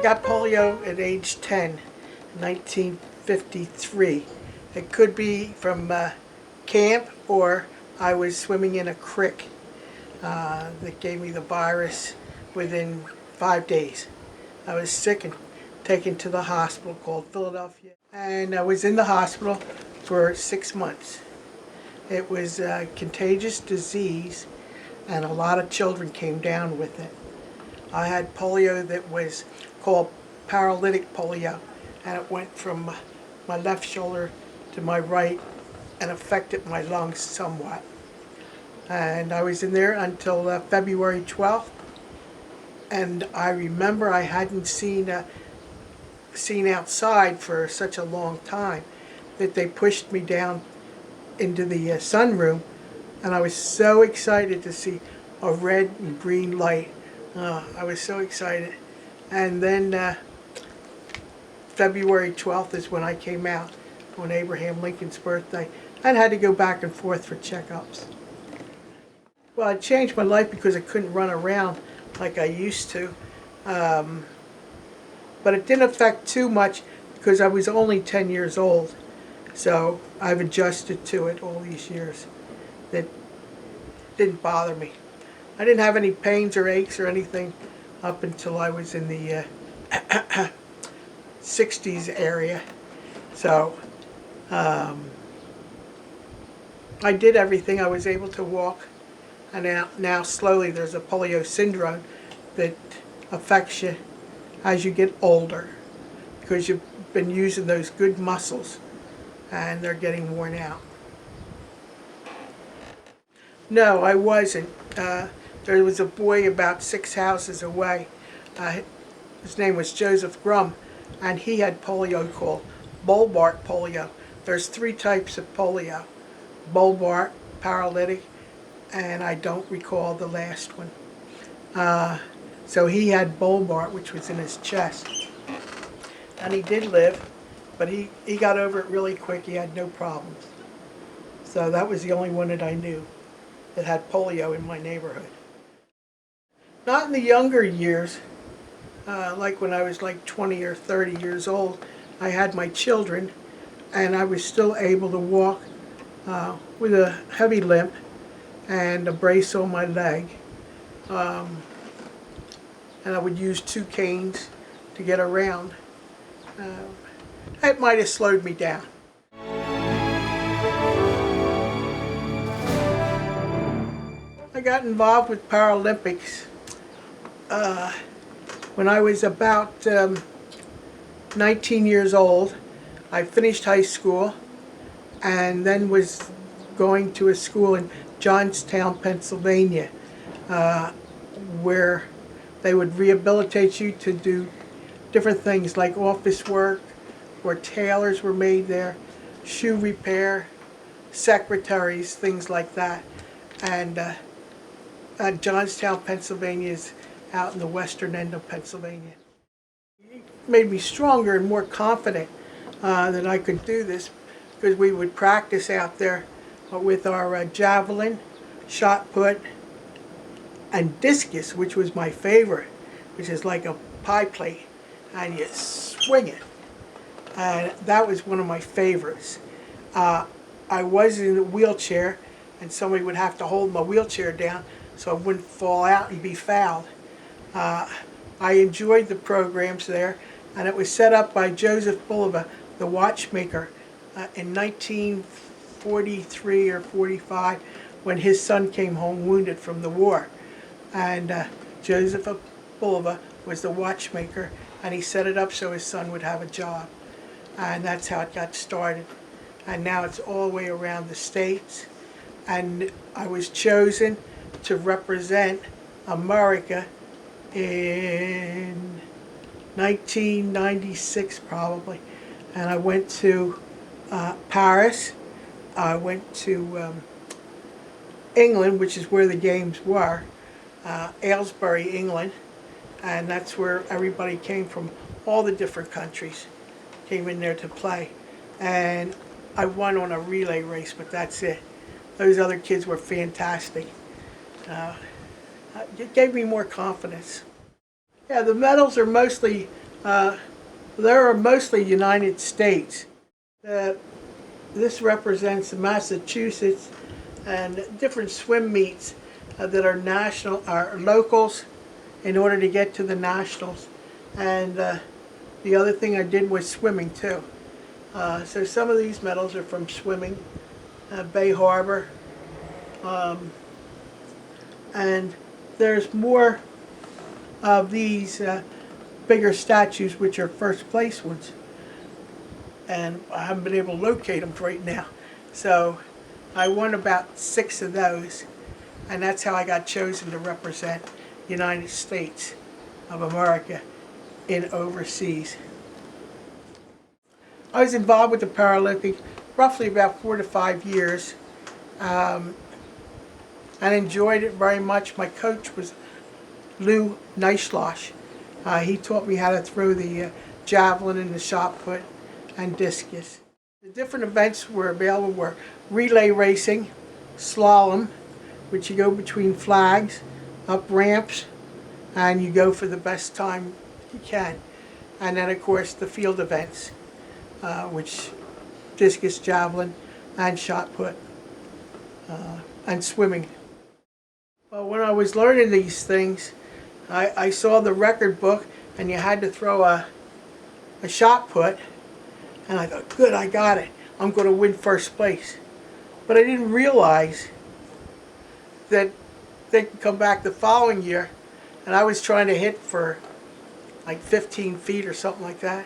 got polio at age 10, 1953. It could be from camp, or I was swimming in a creek that gave me the virus within 5 days. I was sick and taken to the hospital called Philadelphia. And I was in the hospital for 6 months. It was a contagious disease, and a lot of children came down with it. I had polio that was called paralytic polio, and it went from my left shoulder to my right and affected my lungs somewhat. And I was in there until February 12th, and I remember I hadn't seen outside for such a long time that they pushed me down into the sunroom, and I was so excited to see a red and green light. I was so excited. And then February 12th is when I came out, on Abraham Lincoln's birthday, and had to go back and forth for checkups. Well, it changed my life because I couldn't run around like I used to. But it didn't affect too much because I was only 10 years old. So I've adjusted to it all these years. That didn't bother me. I didn't have any pains or aches or anything up until I was in the 60s area. So I did everything. I was able to walk. And now slowly there's a polio syndrome that affects you as you get older, because you've been using those good muscles and they're getting worn out. No, I wasn't. There was a boy about 6 houses away. His name was Joseph Grum, and he had polio called Bulbart polio. There's 3 types of polio: Bulbart, paralytic, and I don't recall the last one. So he had Bulbart, which was in his chest. And he did live, but he got over it really quick. He had no problems. So that was the only one that I knew that had polio in my neighborhood. Not in the younger years, like when I was like 20 or 30 years old. I had my children, and I was still able to walk with a heavy limp and a brace on my leg. And I would use 2 canes to get around. It might have slowed me down. I got involved with Paralympics when I was about 19 years old. I finished high school and then was going to a school in Johnstown, Pennsylvania, where they would rehabilitate you to do different things like office work, where tailors were made there, shoe repair, secretaries, things like that. And Johnstown, Pennsylvania is out in the western end of Pennsylvania. It made me stronger and more confident that I could do this, because we would practice out there with our javelin, shot put, and discus, which was my favorite, which is like a pie plate, and you swing it. And that was one of my favorites. I was in a wheelchair, and somebody would have to hold my wheelchair down so I wouldn't fall out and be fouled. I enjoyed the programs there, and it was set up by Joseph Bulova, the watchmaker, in 1943 or 45, when his son came home wounded from the war. And Joseph Bulova was the watchmaker, and he set it up so his son would have a job. And that's how it got started. And now it's all the way around the States. And I was chosen to represent America in 1996 probably. And I went to Paris. I went to England, which is where the games were. Aylesbury, England, and that's where everybody came from. All the different countries came in there to play, and I won on a relay race, but that's it. Those other kids were fantastic. It gave me more confidence. Yeah, the medals are mostly There are mostly United States. This represents Massachusetts and different swim meets that are are locals in order to get to the nationals. And the other thing I did was swimming too. So some of these medals are from swimming, Bay Harbor, and there's more of these bigger statues which are first place ones. And I haven't been able to locate them right now. So I won about 6 of those, and that's how I got chosen to represent the United States of America in overseas. I was involved with the Paralympics roughly about 4 to 5 years, and enjoyed it very much. My coach was Lou Neishlosh. He taught me how to throw the javelin and the shot put and discus. The different events were available were relay racing, slalom, which you go between flags, up ramps, and you go for the best time you can. And then of course the field events, which discus, javelin, and shot put, and swimming. Well, when I was learning these things, I saw the record book, and you had to throw a shot put, and I thought, good, I got it. I'm going to win first place. But I didn't realize that they could come back the following year, and I was trying to hit for like 15 feet or something like that,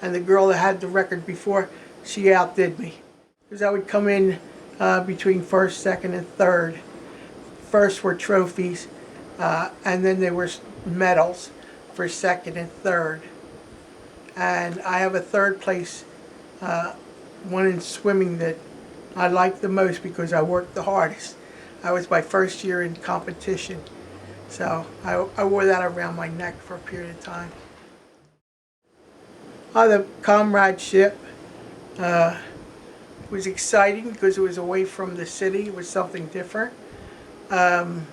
and the girl that had the record before, she outdid me. Because I would come in between first, second, and third. First were trophies, and then there were medals for second and third. And I have a third place one in swimming that I liked the most because I worked the hardest. I was my first year in competition, so I wore that around my neck for a period of time. The comradeship was exciting because it was away from the city. It was something different. And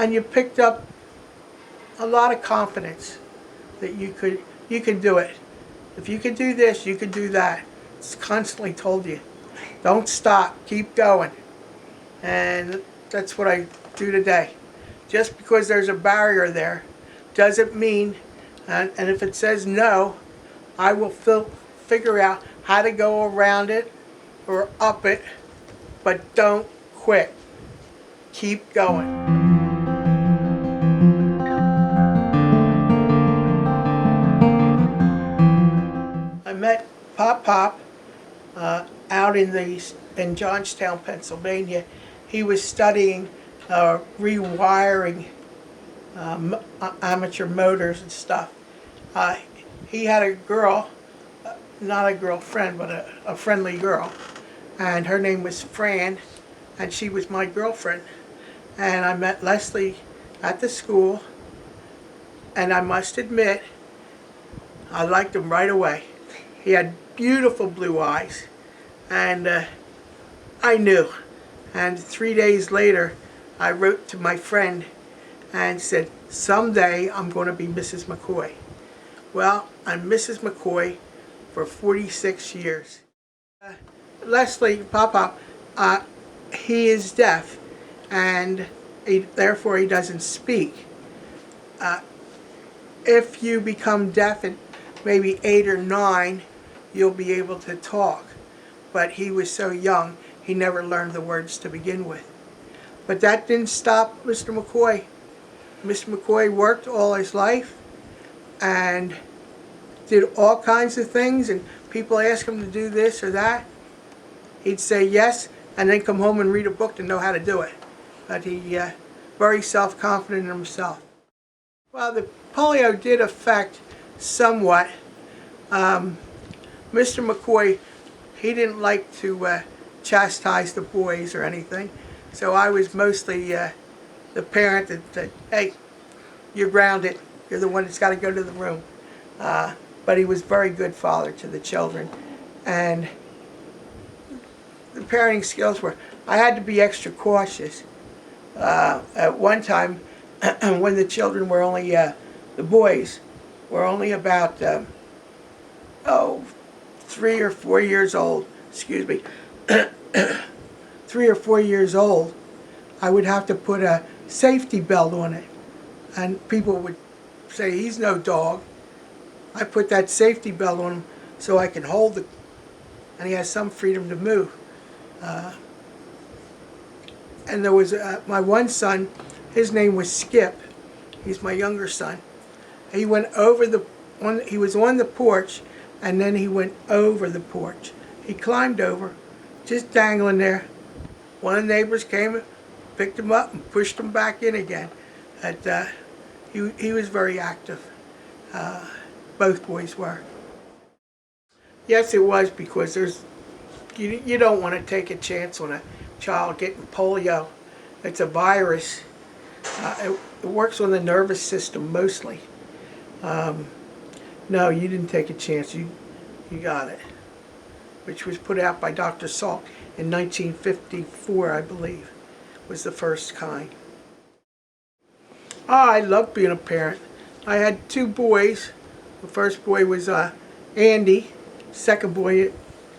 you picked up a lot of confidence that you can do it. If you can do this, you can do that. It's constantly told you, don't stop, keep going. And that's what I do today. Just because there's a barrier there doesn't mean, and if it says no, I will figure out how to go around it or up it, but don't quit. Keep going. I met Pop out in Johnstown, Pennsylvania. He was studying rewiring amateur motors and stuff. He had a girl, not a girlfriend, but a friendly girl, and her name was Fran, and she was my girlfriend. And I met Leslie at the school, and I must admit, I liked him right away. He had beautiful blue eyes, and I knew. And 3 days later, I wrote to my friend and said, someday I'm going to be Mrs. McCoy. Well, I'm Mrs. McCoy for 46 years. Leslie, Papa, he is deaf, and therefore he doesn't speak. If you become deaf at maybe 8 or 9, you'll be able to talk. But he was so young, he never learned the words to begin with. But that didn't stop Mr. McCoy. Mr. McCoy worked all his life and did all kinds of things, and people ask him to do this or that. He'd say yes, and then come home and read a book to know how to do it. But he very self-confident in himself. Well, the polio did affect somewhat. Mr. McCoy, he didn't like to chastise the boys or anything, so I was mostly the parent that said, hey, you're grounded, you're the one that's got to go to the room. But he was a very good father to the children, and the parenting skills were, I had to be extra cautious. At one time, when the children were only the boys, were only about, 3 or 4 years old, excuse me, 3 or 4 years old, I would have to put a safety belt on it. And people would say, he's no dog. I put that safety belt on him so I can hold it, and he has some freedom to move. And there was my one son, his name was Skip. He's my younger son. He went over he was on the porch, and then he went over the porch. He climbed over, just dangling there. One of the neighbors came, picked him up, and pushed him back in again. He was very active. Both boys were. Yes, it was, because you don't want to take a chance on a child getting polio. It's a virus. It works on the nervous system mostly. No, you didn't take a chance. You got it, which was put out by Dr. Salk in 1954, I believe, was the first kind. I loved being a parent. I had 2 boys. The first boy was Andy. Second boy,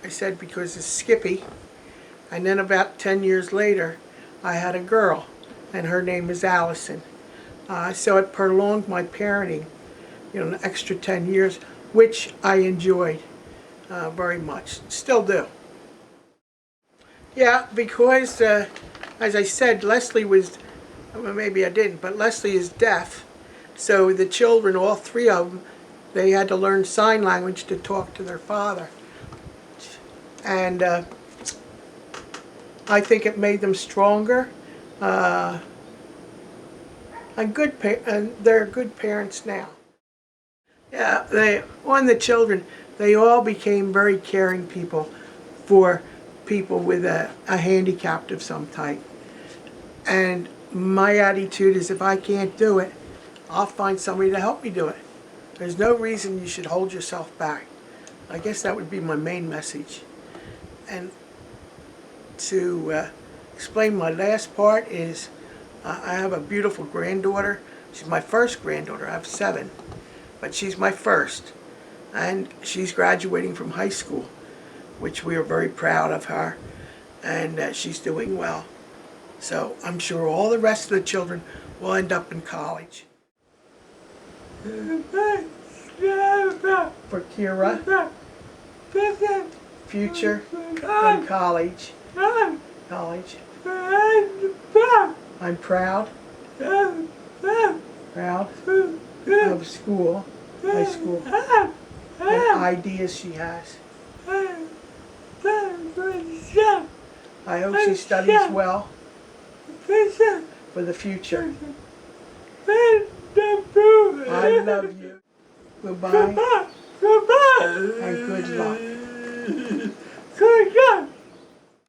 I said because it's Skippy. And then about 10 years later, I had a girl, and her name is Allison. So it prolonged my parenting, an extra 10 years, which I enjoyed very much. Still do. Yeah, because, as I said, Leslie was, well, maybe I didn't, but Leslie is deaf. So the children, all 3 of them, they had to learn sign language to talk to their father. And I think it made them stronger. And they're good parents now. Yeah, the children, they all became very caring people for people with a handicap of some type. And my attitude is, if I can't do it, I'll find somebody to help me do it. There's no reason you should hold yourself back. I guess that would be my main message. And to explain my last part is, I have a beautiful granddaughter. She's my first granddaughter. I have 7, but she's my first. And she's graduating from high school, which we are very proud of her. And she's doing well. So I'm sure all the rest of the children will end up in college. For Kira, future in college. I'm proud of school, high school, and ideas she has. I hope she studies well for the future. I love you. Goodbye. And good luck.